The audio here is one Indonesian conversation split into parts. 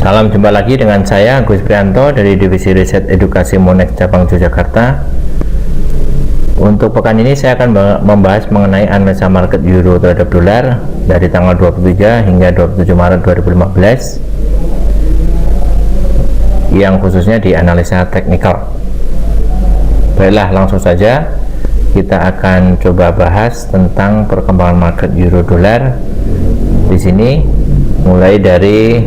Salam jumpa lagi dengan saya Agus Prianto dari Divisi Riset Edukasi Monex Cabang Yogyakarta. Untuk pekan ini saya akan membahas mengenai analisa market euro terhadap dolar dari tanggal 23 hingga 27 Maret 2015 yang khususnya di analisa teknikal. Baiklah, langsung saja kita akan coba bahas tentang perkembangan market euro dolar. Di sini mulai dari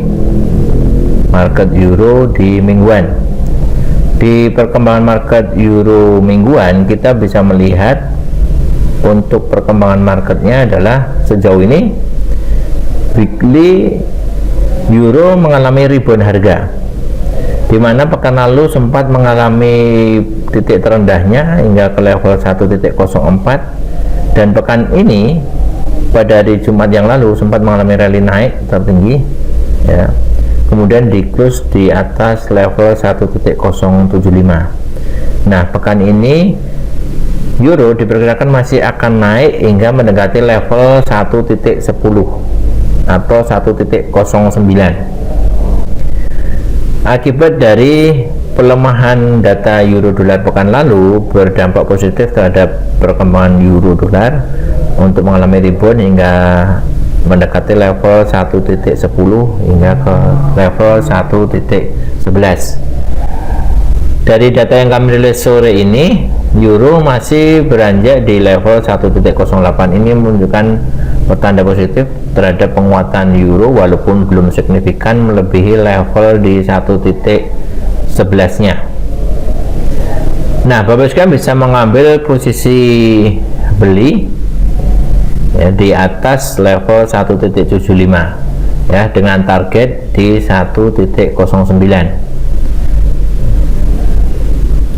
market euro di mingguan. Di perkembangan market euro mingguan kita bisa melihat untuk perkembangan marketnya adalah sejauh ini weekly euro mengalami rebound harga, di mana pekan lalu sempat mengalami titik terendahnya hingga ke level 1.04, dan pekan ini pada hari Jumat yang lalu sempat mengalami rally naik tertinggi ya. Kemudian di close di atas level 1.075. Nah, pekan ini euro diperkirakan masih akan naik hingga mendekati level 1.10 atau 1.09. Akibat dari pelemahan data euro dolar pekan lalu berdampak positif terhadap perkembangan euro dolar untuk mengalami rebound hingga mendekati level 1.10 hingga ke level 1.11. Dari data yang kami rilis sore ini, euro masih beranjak di level 1.08. Ini menunjukkan pertanda positif terhadap penguatan euro walaupun belum signifikan melebihi level di 1.11-nya. Nah, Bapak sekalian bisa mengambil posisi beli ya, di atas level 1.75 ya, dengan target di 1.09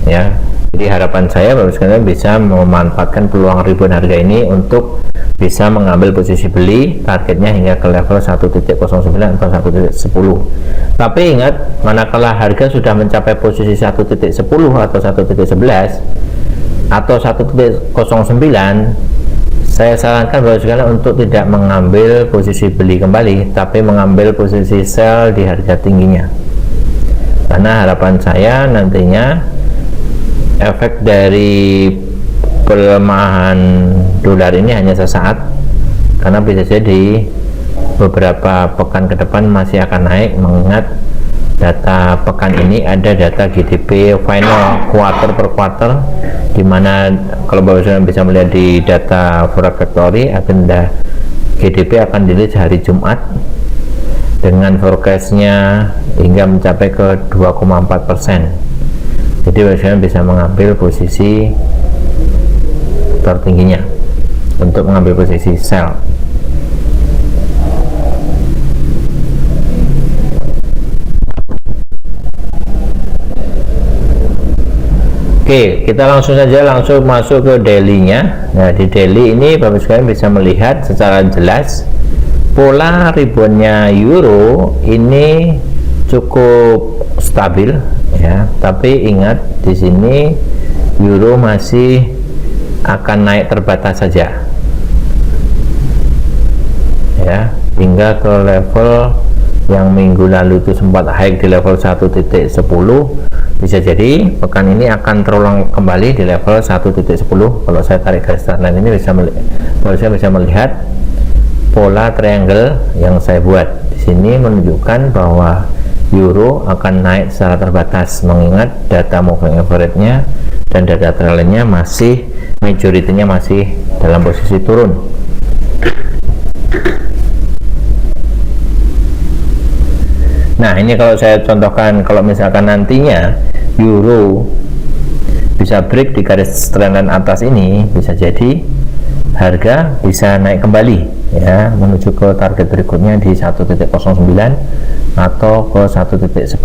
ya. Jadi harapan saya Bapak sekalian bisa memanfaatkan peluang rebound harga ini untuk bisa mengambil posisi beli, targetnya hingga ke level 1.09 atau 1.10. Tapi ingat, manakala harga sudah mencapai posisi 1.10 atau 1.11 atau 1.09, saya sarankan Bapak sekalian untuk tidak mengambil posisi beli kembali, tapi mengambil posisi sell di harga tingginya. Karena harapan saya nantinya efek dari pelemahan dolar ini hanya sesaat, karena bisa jadi beberapa pekan ke depan masih akan naik, mengingat data pekan ini ada data GDP final quarter per quarter, dimana kalau Bapak sekalian bisa melihat di data Forex Factory, agenda GDP akan dirilis hari Jumat dengan forecastnya hingga mencapai ke 2,4%. Jadi Bapak sekalian bisa mengambil posisi tertingginya untuk mengambil posisi sell. Oke, kita langsung masuk ke daily-nya. Nah, di daily ini Bapak sekalian bisa melihat secara jelas pola reboundnya euro ini cukup stabil ya. Tapi ingat, di sini euro masih akan naik terbatas saja ya, hingga ke level yang minggu lalu itu sempat high di level 1.10. Bisa jadi pekan ini akan terulang kembali di level 1.10. Kalau saya tarik garis trendline ini saya bisa melihat pola triangle yang saya buat di sini menunjukkan bahwa euro akan naik secara terbatas, mengingat data moving average-nya dan data trendline-nya masih majoritinya masih dalam posisi turun. Nah, ini kalau saya contohkan, kalau misalkan nantinya euro bisa break di garis trendline atas ini, bisa jadi harga bisa naik kembali ya, menuju ke target berikutnya di 1.09 atau ke 1.10.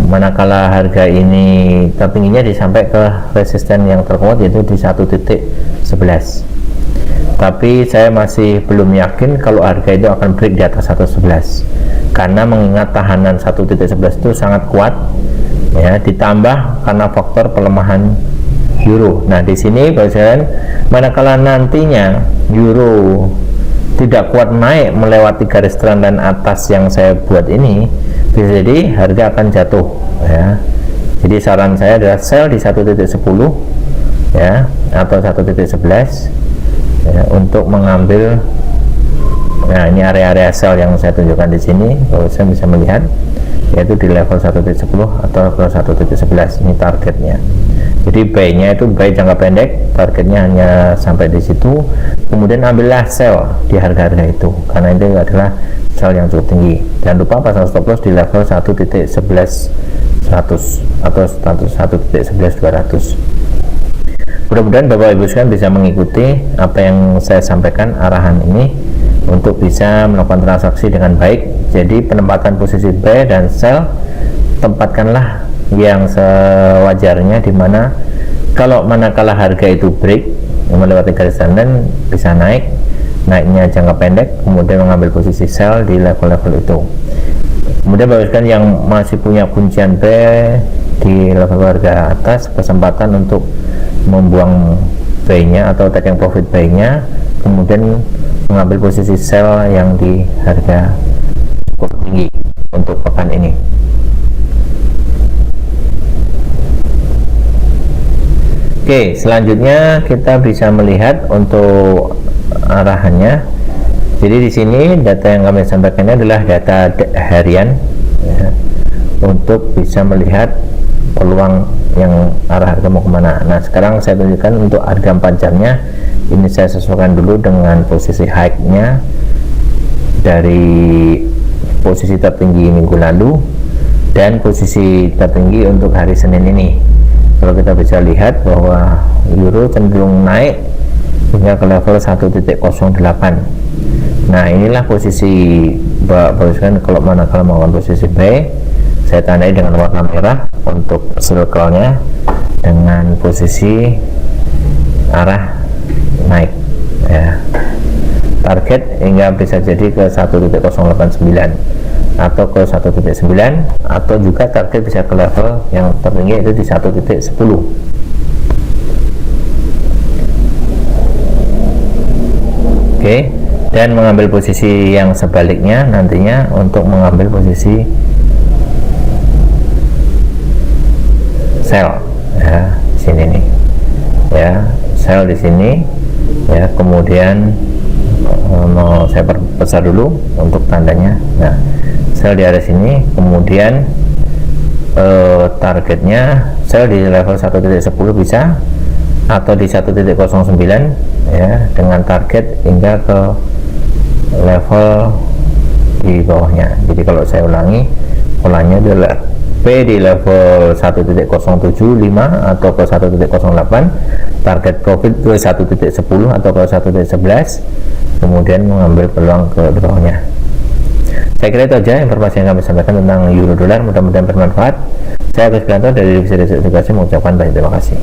Manakala harga ini tertingginya sampai ke resisten yang terkuat, yaitu di 1.11. Tapi saya masih belum yakin kalau harga itu akan break di atas 1.11, karena mengingat tahanan 1.11 itu sangat kuat ya, ditambah karena faktor pelemahan euro. Nah, di sini Bapak sekalian, manakala nantinya euro tidak kuat naik melewati garis trendline atas yang saya buat ini, bisa jadi harga akan jatuh ya. Jadi saran saya adalah sell di 1.10 ya, atau 1.11 ya, untuk mengambil. Nah, ini area-area sell yang saya tunjukkan di sini, kalau saya bisa melihat yaitu di level 1.10 atau level 1.11. Ini targetnya. Jadi buy-nya itu buy jangka pendek, targetnya hanya sampai di situ. Kemudian ambillah sell di harga-harga itu, karena itu adalah sell yang cukup tinggi. Jangan lupa pasang stop loss di level 1.11.100 atau 1.11.200. Mudah-mudahan Bapak Ibu sekalian bisa mengikuti apa yang saya sampaikan, arahan ini untuk bisa melakukan transaksi dengan baik. Jadi penempatan posisi buy dan sell tempatkanlah yang sewajarnya, dimana kalau manakala harga itu break melewati garis trendline bisa naiknya jangka pendek, kemudian mengambil posisi sell di level-level itu. Kemudian bagi yang masih punya kuncian buy di level harga atas, kesempatan untuk membuang buy-nya atau taking profit buy-nya, kemudian mengambil posisi sell yang di harga cukup tinggi untuk pekan ini. Oke, selanjutnya kita bisa melihat untuk arahannya. Jadi di sini data yang kami sampaikan adalah data harian ya, untuk bisa melihat peluang yang arah harga mau kemana. Nah, sekarang saya tunjukkan untuk harga 4 jamnya. Ini saya sesuaikan dulu dengan posisi high-nya dari posisi tertinggi minggu lalu dan posisi tertinggi untuk hari Senin ini. Kalau kita bisa lihat bahwa euro cenderung naik hingga ke level 1.08. Nah, inilah posisi barusan. Kalau manakala melakukan posisi buy, saya tandai dengan warna merah untuk circle-nya dengan posisi arah naik ya. Target hingga bisa jadi ke 1.089 atau ke 1.9, atau juga target bisa ke level yang tertinggi itu di 1.10. Oke, dan mengambil posisi yang sebaliknya nantinya untuk mengambil posisi sell ya, sini nih ya, sell di sini ya. Kemudian mau saya perbesar dulu untuk tandanya. Nah, sell di area sini, kemudian targetnya sell di level 1.10 bisa, atau di 1.09 ya, dengan target hingga ke level di bawahnya. Jadi kalau saya ulangi, polanya adalah P di level 1.075 atau ke 1.08, target profit ke 1.10 atau ke 1.11, kemudian mengambil peluang ke bawahnya. Saya kira itu aja informasi yang kami sampaikan tentang euro dolar, mudah-mudahan bermanfaat. Saya Agus Prianto dari Divisi Risk Edukasi mengucapkan banyak terima kasih.